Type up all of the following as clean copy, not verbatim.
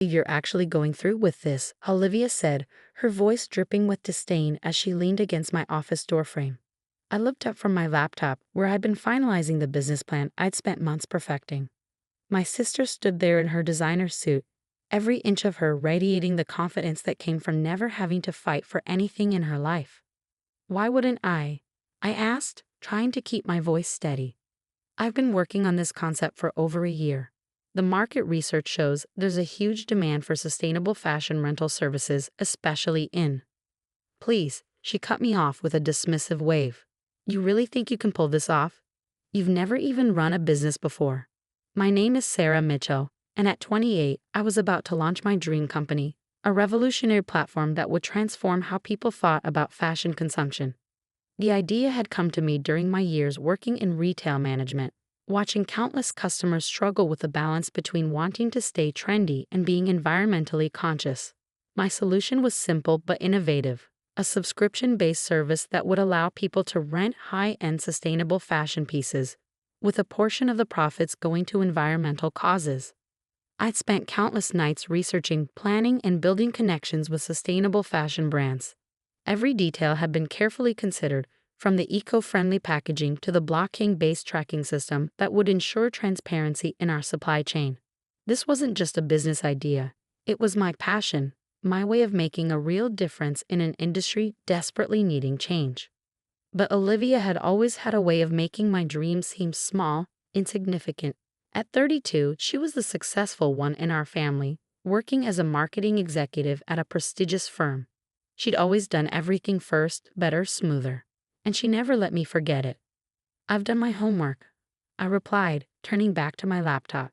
You're actually going through with this, Olivia said, her voice dripping with disdain as she leaned against my office doorframe. I looked up from my laptop, where I'd been finalizing the business plan I'd spent months perfecting. My sister stood there in her designer suit, every inch of her radiating the confidence that came from never having to fight for anything in her life. Why wouldn't I? I asked, trying to keep my voice steady. I've been working on this concept for over a year. The market research shows there's a huge demand for sustainable fashion rental services, especially in. Please, she cut me off with a dismissive wave. You really think you can pull this off? You've never even run a business before. My name is Sarah Mitchell, and at 28, I was about to launch my dream company, a revolutionary platform that would transform how people thought about fashion consumption. The idea had come to me during my years working in retail management, watching countless customers struggle with the balance between wanting to stay trendy and being environmentally conscious. My solution was simple but innovative: a subscription-based service that would allow people to rent high-end sustainable fashion pieces, with a portion of the profits going to environmental causes. I'd spent countless nights researching, planning, and building connections with sustainable fashion brands. Every detail had been carefully considered, from the eco-friendly packaging to the blockchain-based tracking system that would ensure transparency in our supply chain. This wasn't just a business idea. It was my passion, my way of making a real difference in an industry desperately needing change. But Olivia had always had a way of making my dreams seem small, insignificant. At 32, she was the successful one in our family, working as a marketing executive at a prestigious firm. She'd always done everything first, better, smoother. And she never let me forget it. I've done my homework, I replied, turning back to my laptop.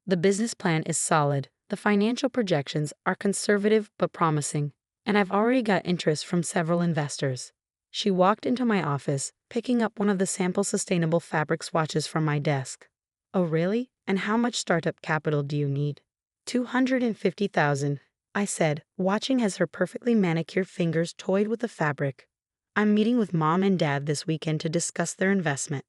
The business plan is solid, the financial projections are conservative but promising, and I've already got interest from several investors. She walked into my office, picking up one of the sample sustainable fabric swatches from my desk. Oh really? And how much startup capital do you need? $250,000. I said, watching as her perfectly manicured fingers toyed with the fabric. I'm meeting with Mom and Dad this weekend to discuss their investment.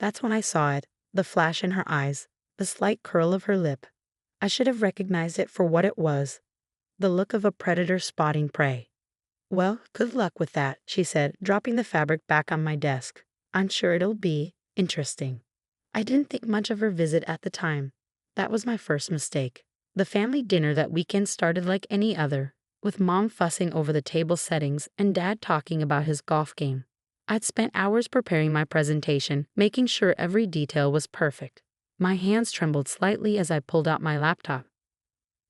That's when I saw it, the flash in her eyes, the slight curl of her lip. I should have recognized it for what it was, the look of a predator spotting prey. Well, good luck with that, she said, dropping the fabric back on my desk. I'm sure it'll be interesting. I didn't think much of her visit at the time. That was my first mistake. The family dinner that weekend started like any other, with Mom fussing over the table settings and Dad talking about his golf game. I'd spent hours preparing my presentation, making sure every detail was perfect. My hands trembled slightly as I pulled out my laptop.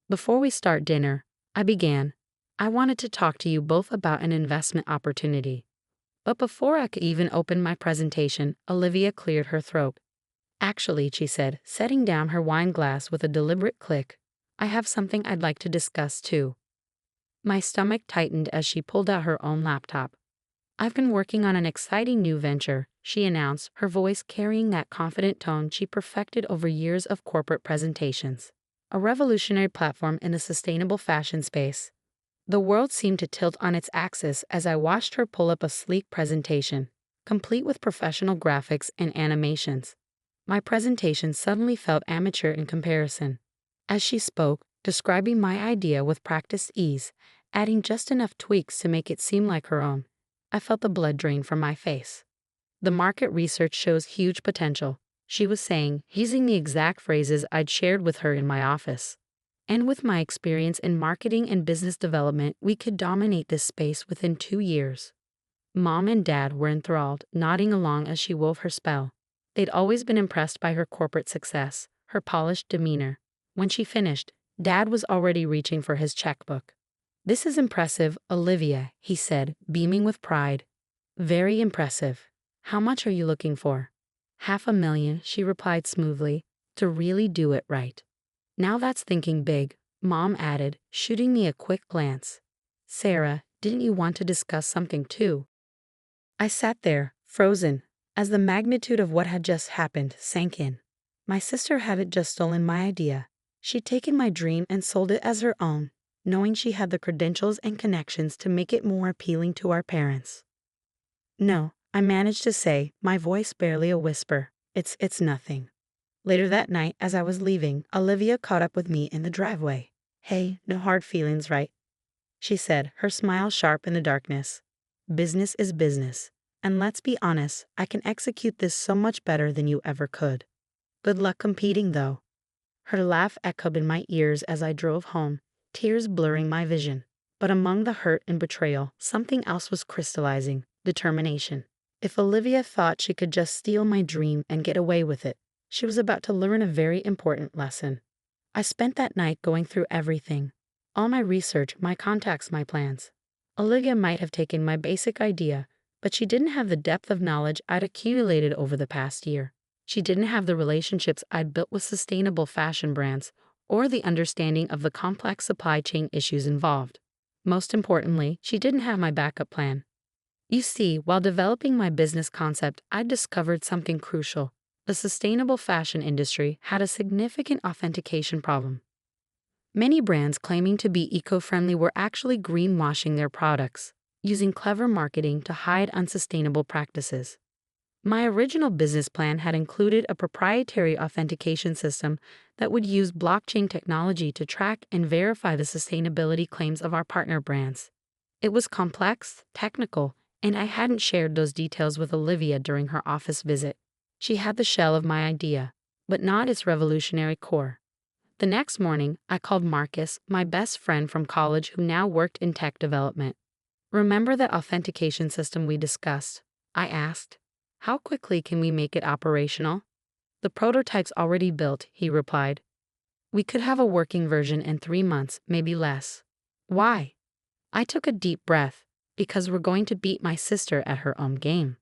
Before we start dinner, I began. I wanted to talk to you both about an investment opportunity. But before I could even open my presentation, Olivia cleared her throat. Actually, she said, setting down her wine glass with a deliberate click, I have something I'd like to discuss too. My stomach tightened as she pulled out her own laptop. I've been working on an exciting new venture, she announced, her voice carrying that confident tone she perfected over years of corporate presentations. A revolutionary platform in the sustainable fashion space. The world seemed to tilt on its axis as I watched her pull up a sleek presentation, complete with professional graphics and animations. My presentation suddenly felt amateur in comparison. As she spoke, describing my idea with practiced ease, adding just enough tweaks to make it seem like her own, I felt the blood drain from my face. The market research shows huge potential, she was saying, using the exact phrases I'd shared with her in my office. And with my experience in marketing and business development, we could dominate this space within 2 years. Mom and Dad were enthralled, nodding along as she wove her spell. They'd always been impressed by her corporate success, her polished demeanor. When she finished, Dad was already reaching for his checkbook. This is impressive, Olivia, he said, beaming with pride. Very impressive. How much are you looking for? $500,000, she replied smoothly, to really do it right. Now that's thinking big, Mom added, shooting me a quick glance. Sarah, didn't you want to discuss something too? I sat there, frozen, as the magnitude of what had just happened sank in. My sister hadn't just stolen my idea. She'd taken my dream and sold it as her own, knowing she had the credentials and connections to make it more appealing to our parents. No, I managed to say, my voice barely a whisper. It's nothing. Later that night, as I was leaving, Olivia caught up with me in the driveway. Hey, no hard feelings, right? She said, her smile sharp in the darkness. Business is business. And let's be honest, I can execute this so much better than you ever could. Good luck competing, though. Her laugh echoed in my ears as I drove home, tears blurring my vision. But among the hurt and betrayal, something else was crystallizing: determination. If Olivia thought she could just steal my dream and get away with it, she was about to learn a very important lesson. I spent that night going through everything: all my research, my contacts, my plans. Olivia might have taken my basic idea, but she didn't have the depth of knowledge I'd accumulated over the past year. She didn't have the relationships I'd built with sustainable fashion brands, or the understanding of the complex supply chain issues involved. Most importantly, she didn't have my backup plan. You see, while developing my business concept, I discovered something crucial. The sustainable fashion industry had a significant authentication problem. Many brands claiming to be eco-friendly were actually greenwashing their products, using clever marketing to hide unsustainable practices. My original business plan had included a proprietary authentication system that would use blockchain technology to track and verify the sustainability claims of our partner brands. It was complex, technical, and I hadn't shared those details with Olivia during her office visit. She had the shell of my idea, but not its revolutionary core. The next morning, I called Marcus, my best friend from college who now worked in tech development. "Remember that authentication system we discussed?" I asked. "How quickly can we make it operational?" "The prototype's already built," he replied. "We could have a working version in 3 months, maybe less." "Why?" I took a deep breath. "Because we're going to beat my sister at her own game."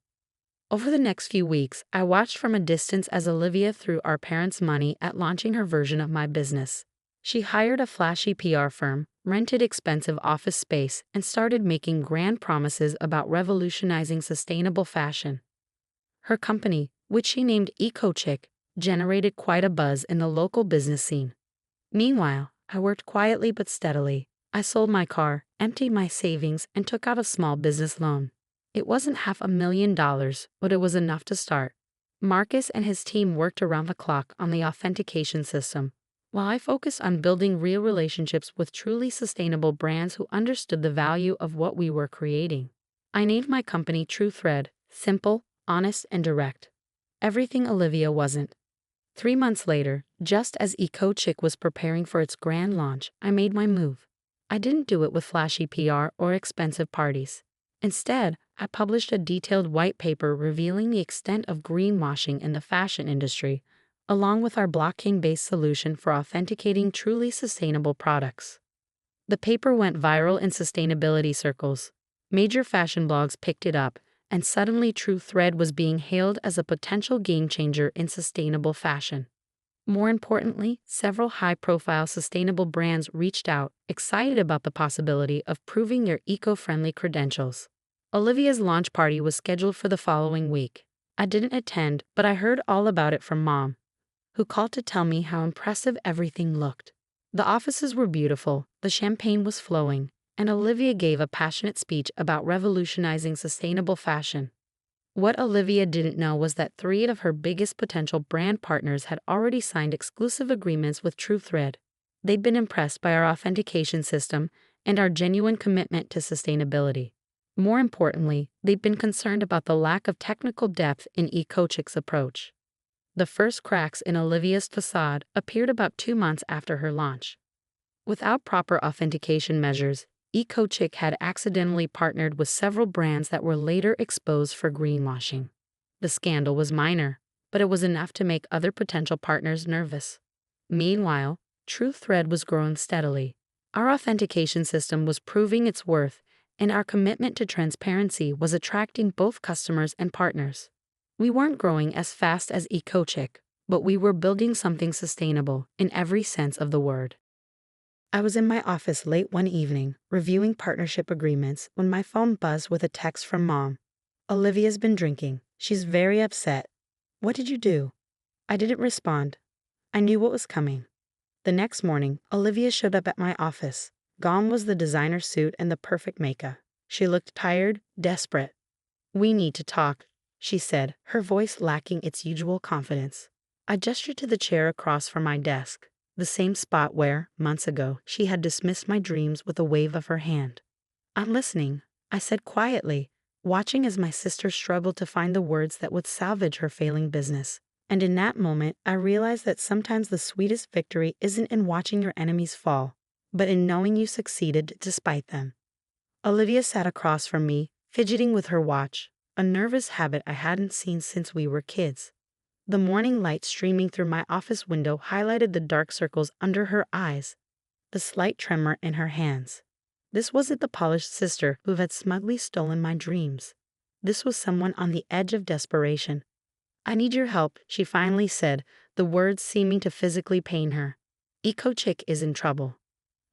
Over the next few weeks, I watched from a distance as Olivia threw our parents' money at launching her version of my business. She hired a flashy PR firm, rented expensive office space, and started making grand promises about revolutionizing sustainable fashion. Her company, which she named EcoChick, generated quite a buzz in the local business scene. Meanwhile, I worked quietly but steadily. I sold my car, emptied my savings, and took out a small business loan. It wasn't $500,000, but it was enough to start. Marcus and his team worked around the clock on the authentication system, while I focused on building real relationships with truly sustainable brands who understood the value of what we were creating. I named my company TrueThread: simple, honest, and direct. Everything Olivia wasn't. 3 months later, just as EcoChick was preparing for its grand launch, I made my move. I didn't do it with flashy PR or expensive parties. Instead, I published a detailed white paper revealing the extent of greenwashing in the fashion industry, along with our blockchain-based solution for authenticating truly sustainable products. The paper went viral in sustainability circles. Major fashion blogs picked it up, and suddenly TrueThread was being hailed as a potential game-changer in sustainable fashion. More importantly, several high-profile sustainable brands reached out, excited about the possibility of proving their eco-friendly credentials. Olivia's launch party was scheduled for the following week. I didn't attend, but I heard all about it from Mom, who called to tell me how impressive everything looked. The offices were beautiful, the champagne was flowing, and Olivia gave a passionate speech about revolutionizing sustainable fashion. What Olivia didn't know was that 3 of her biggest potential brand partners had already signed exclusive agreements with TrueThread. They'd been impressed by our authentication system and our genuine commitment to sustainability. More importantly, they'd been concerned about the lack of technical depth in EcoChick's approach. The first cracks in Olivia's facade appeared about 2 months after her launch. Without proper authentication measures, EcoChick had accidentally partnered with several brands that were later exposed for greenwashing. The scandal was minor, but it was enough to make other potential partners nervous. Meanwhile, TrueThread was growing steadily. Our authentication system was proving its worth, and our commitment to transparency was attracting both customers and partners. We weren't growing as fast as EcoChick, but we were building something sustainable in every sense of the word. I was in my office late one evening, reviewing partnership agreements, when my phone buzzed with a text from Mom. "Olivia's been drinking. She's very upset." "What did you do?" I didn't respond. I knew what was coming. The next morning, Olivia showed up at my office. Gone was the designer suit and the perfect makeup. She looked tired, desperate. "We need to talk," she said, her voice lacking its usual confidence. I gestured to the chair across from my desk. the same spot where, months ago, she had dismissed my dreams with a wave of her hand. "I'm listening," I said quietly, watching as my sister struggled to find the words that would salvage her failing business. And in that moment, I realized that sometimes the sweetest victory isn't in watching your enemies fall, but in knowing you succeeded despite them. Olivia sat across from me, fidgeting with her watch, a nervous habit I hadn't seen since we were kids. The morning light streaming through my office window highlighted the dark circles under her eyes, the slight tremor in her hands. This wasn't the polished sister who had smugly stolen my dreams. This was someone on the edge of desperation. "I need your help," she finally said, the words seeming to physically pain her. "EcoChick is in trouble."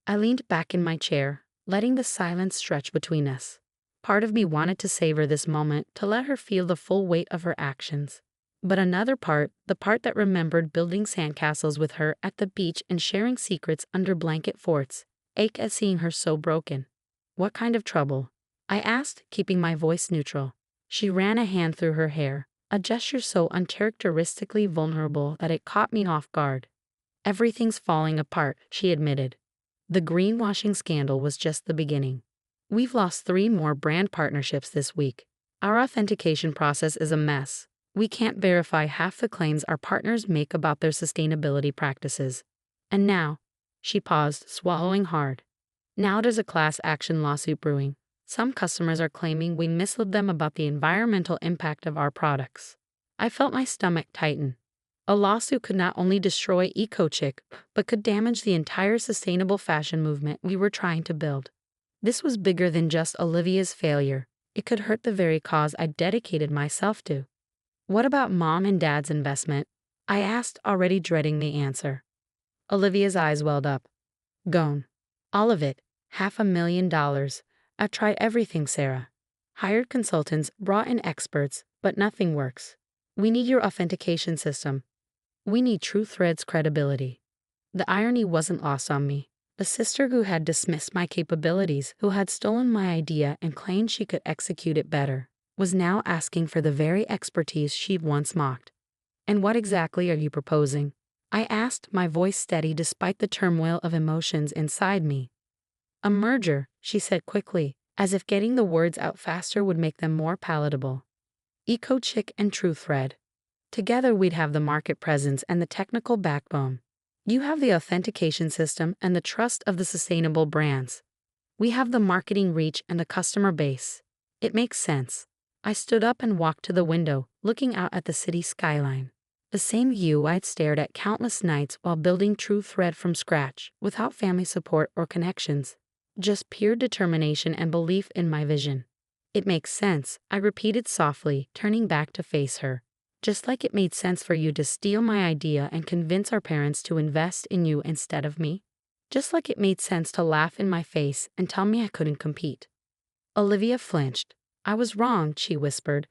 I leaned back in my chair, letting the silence stretch between us. Part of me wanted to savor this moment, to let her feel the full weight of her actions. But another part, the part that remembered building sandcastles with her at the beach and sharing secrets under blanket forts, ached at seeing her so broken. "What kind of trouble?" I asked, keeping my voice neutral. She ran a hand through her hair, a gesture so uncharacteristically vulnerable that it caught me off guard. "Everything's falling apart," she admitted. "The greenwashing scandal was just the beginning. We've lost 3 more brand partnerships this week. Our authentication process is a mess. We can't verify half the claims our partners make about their sustainability practices. And now," she paused, swallowing hard, "now there's a class action lawsuit brewing. Some customers are claiming we misled them about the environmental impact of our products." I felt my stomach tighten. A lawsuit could not only destroy EcoChick, but could damage the entire sustainable fashion movement we were trying to build. This was bigger than just Olivia's failure. It could hurt the very cause I dedicated myself to. "What about Mom and Dad's investment?" I asked, already dreading the answer. Olivia's eyes welled up. "Gone. All of it. $500,000. I've tried everything, Sarah. Hired consultants, brought in experts, but nothing works. We need your authentication system. We need TrueThread's credibility." The irony wasn't lost on me. The sister who had dismissed my capabilities, who had stolen my idea and claimed she could execute it better, was now asking for the very expertise she'd once mocked. "And what exactly are you proposing?" I asked, my voice steady despite the turmoil of emotions inside me. "A merger," she said quickly, as if getting the words out faster would make them more palatable. "EcoChick and TrueThread. Together we'd have the market presence and the technical backbone. You have the authentication system and the trust of the sustainable brands. We have the marketing reach and the customer base. It makes sense." I stood up and walked to the window, looking out at the city skyline. The same view I'd stared at countless nights while building TrueThread from scratch, without family support or connections. Just pure determination and belief in my vision. "It makes sense," I repeated softly, turning back to face her. "Just like it made sense for you to steal my idea and convince our parents to invest in you instead of me. Just like it made sense to laugh in my face and tell me I couldn't compete." Olivia flinched. "I was wrong," she whispered.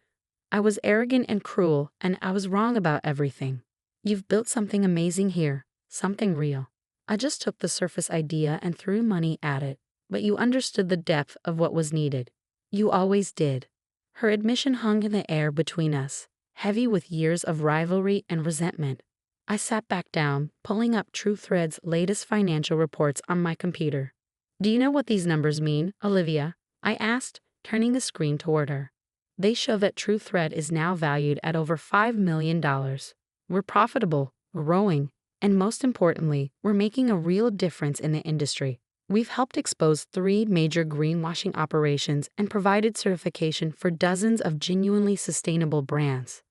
"I was arrogant and cruel, and I was wrong about everything. You've built something amazing here, something real. I just took the surface idea and threw money at it, but you understood the depth of what was needed. You always did." Her admission hung in the air between us, heavy with years of rivalry and resentment. I sat back down, pulling up TrueThread's latest financial reports on my computer. "Do you know what these numbers mean, Olivia?" I asked, turning the screen toward her. "They show that TrueThread is now valued at over $5 million. We're profitable, growing, and most importantly, we're making a real difference in the industry. We've helped expose 3 major greenwashing operations and provided certification for dozens of genuinely sustainable brands."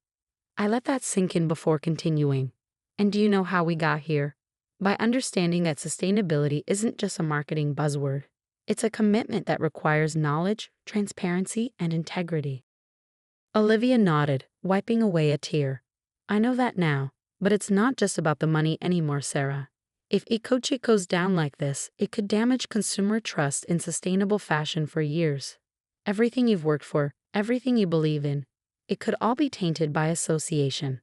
I let that sink in before continuing. "And do you know how we got here? By understanding that sustainability isn't just a marketing buzzword. It's a commitment that requires knowledge, transparency, and integrity." Olivia nodded, wiping away a tear. "I know that now, but it's not just about the money anymore, Sarah. If EcoChick goes down like this, it could damage consumer trust in sustainable fashion for years. Everything you've worked for, everything you believe in, it could all be tainted by association."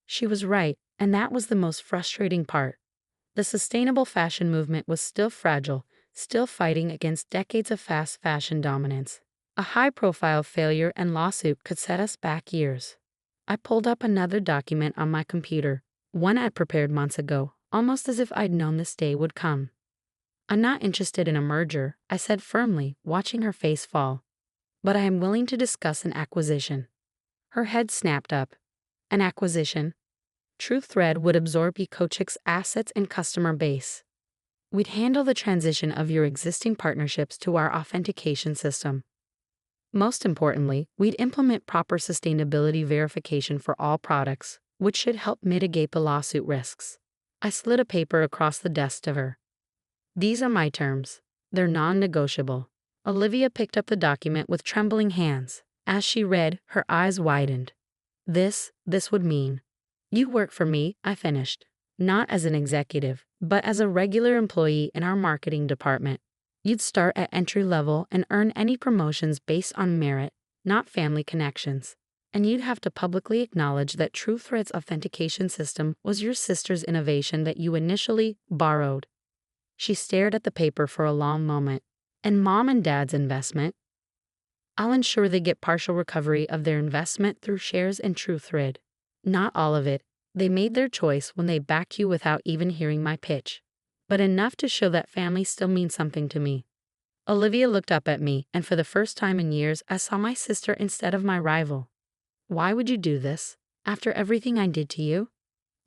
She was right, and that was the most frustrating part. The sustainable fashion movement was still fragile, still fighting against decades of fast fashion dominance. A high-profile failure and lawsuit could set us back years. I pulled up another document on my computer, one I'd prepared months ago, almost as if I'd known this day would come. I'm not interested in a merger, I said firmly, watching her face fall. But I am willing to discuss an acquisition. Her head snapped up. An acquisition? TruthThread would absorb Ecochic's assets and customer base. We'd handle the transition of your existing partnerships to our authentication system. Most importantly, we'd implement proper sustainability verification for all products, which should help mitigate the lawsuit risks. I slid a paper across the desk to her. These are my terms. They're non-negotiable. Olivia picked up the document with trembling hands. As she read, her eyes widened. This would mean. You work for me, I finished. Not as an executive, but as a regular employee in our marketing department. You'd start at entry level and earn any promotions based on merit, not family connections. And you'd have to publicly acknowledge that TruthThread's authentication system was your sister's innovation that you initially borrowed. She stared at the paper for a long moment. And Mom and Dad's investment? I'll ensure they get partial recovery of their investment through shares in TruthThread. Not all of it. They made their choice when they backed you without even hearing my pitch. But enough to show that family still means something to me. Olivia looked up at me, and for the first time in years, I saw my sister instead of my rival. Why would you do this? After everything I did to you?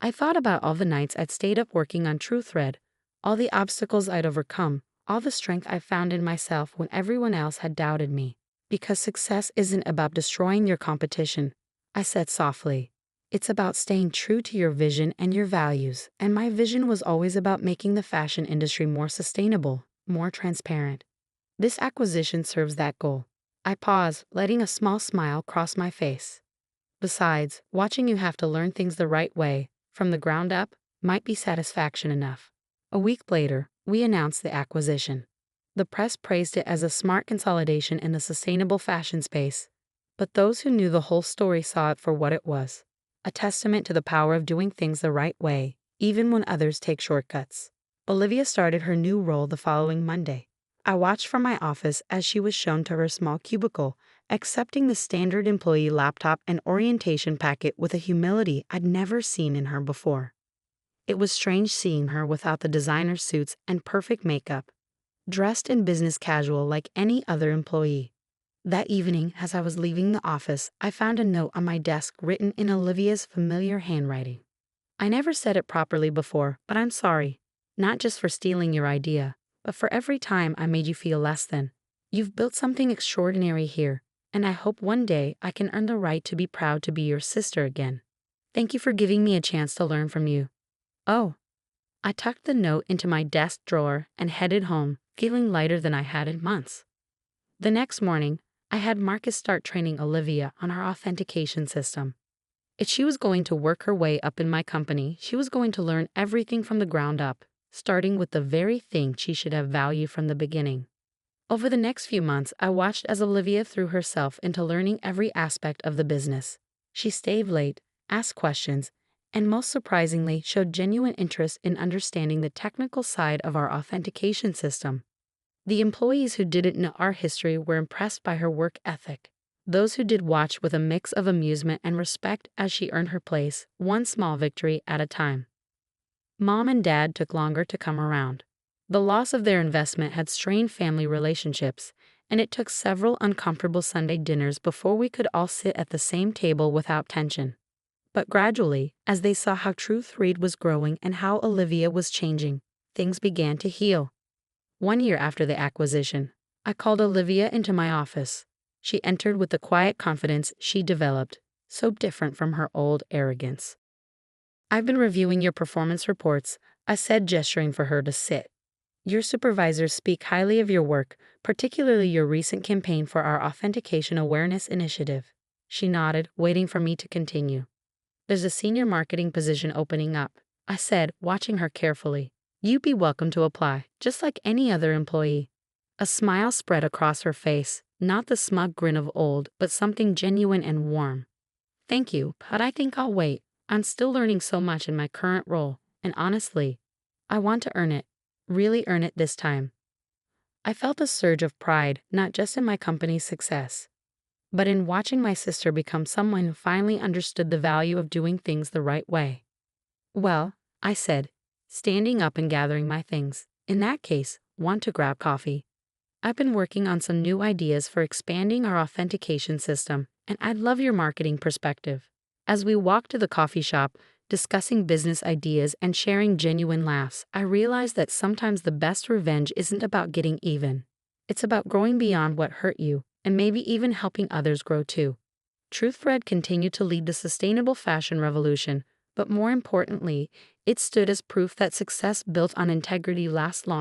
I thought about all the nights I'd stayed up working on TruthThread, all the obstacles I'd overcome, all the strength I found in myself when everyone else had doubted me. Because success isn't about destroying your competition, I said softly. It's about staying true to your vision and your values, and my vision was always about making the fashion industry more sustainable, more transparent. This acquisition serves that goal. I paused, letting a small smile cross my face. Besides, watching you have to learn things the right way, from the ground up, might be satisfaction enough. A week later, we announced the acquisition. The press praised it as a smart consolidation in the sustainable fashion space, but those who knew the whole story saw it for what it was. A testament to the power of doing things the right way, even when others take shortcuts. Olivia started her new role the following Monday. I watched from my office as she was shown to her small cubicle, accepting the standard employee laptop and orientation packet with a humility I'd never seen in her before. It was strange seeing her without the designer suits and perfect makeup, dressed in business casual like any other employee. That evening, as I was leaving the office, I found a note on my desk written in Olivia's familiar handwriting. I never said it properly before, but I'm sorry. Not just for stealing your idea, but for every time I made you feel less than. You've built something extraordinary here, and I hope one day I can earn the right to be proud to be your sister again. Thank you for giving me a chance to learn from you. Oh. I tucked the note into my desk drawer and headed home, feeling lighter than I had in months. The next morning, I had Marcus start training Olivia on our authentication system. If she was going to work her way up in my company, she was going to learn everything from the ground up, starting with the very thing she should have valued from the beginning. Over the next few months, I watched as Olivia threw herself into learning every aspect of the business. She stayed late, asked questions, and most surprisingly, showed genuine interest in understanding the technical side of our authentication system. The employees who didn't know our history were impressed by her work ethic. Those who did watched with a mix of amusement and respect as she earned her place, one small victory at a time. Mom and Dad took longer to come around. The loss of their investment had strained family relationships, and it took several uncomfortable Sunday dinners before we could all sit at the same table without tension. But gradually, as they saw how TruthThread was growing and how Olivia was changing, things began to heal. 1 year after the acquisition, I called Olivia into my office. She entered with the quiet confidence she developed, so different from her old arrogance. I've been reviewing your performance reports, I said, gesturing for her to sit. Your supervisors speak highly of your work, particularly your recent campaign for our Authentication Awareness Initiative. She nodded, waiting for me to continue. There's a senior marketing position opening up, I said, watching her carefully. You'd be welcome to apply, just like any other employee. A smile spread across her face, not the smug grin of old, but something genuine and warm. Thank you, but I think I'll wait. I'm still learning so much in my current role, and honestly, I want to earn it. Really earn it this time. I felt a surge of pride, not just in my company's success, but in watching my sister become someone who finally understood the value of doing things the right way. Well, I said, Standing up and gathering my things. In that case, want to grab coffee. I've been working on some new ideas for expanding our authentication system, and I'd love your marketing perspective. As we walked to the coffee shop, discussing business ideas and sharing genuine laughs, I realized that sometimes the best revenge isn't about getting even. It's about growing beyond what hurt you, and maybe even helping others grow too. TruthThread continued to lead the sustainable fashion revolution, but more importantly, it stood as proof that success built on integrity lasts longer.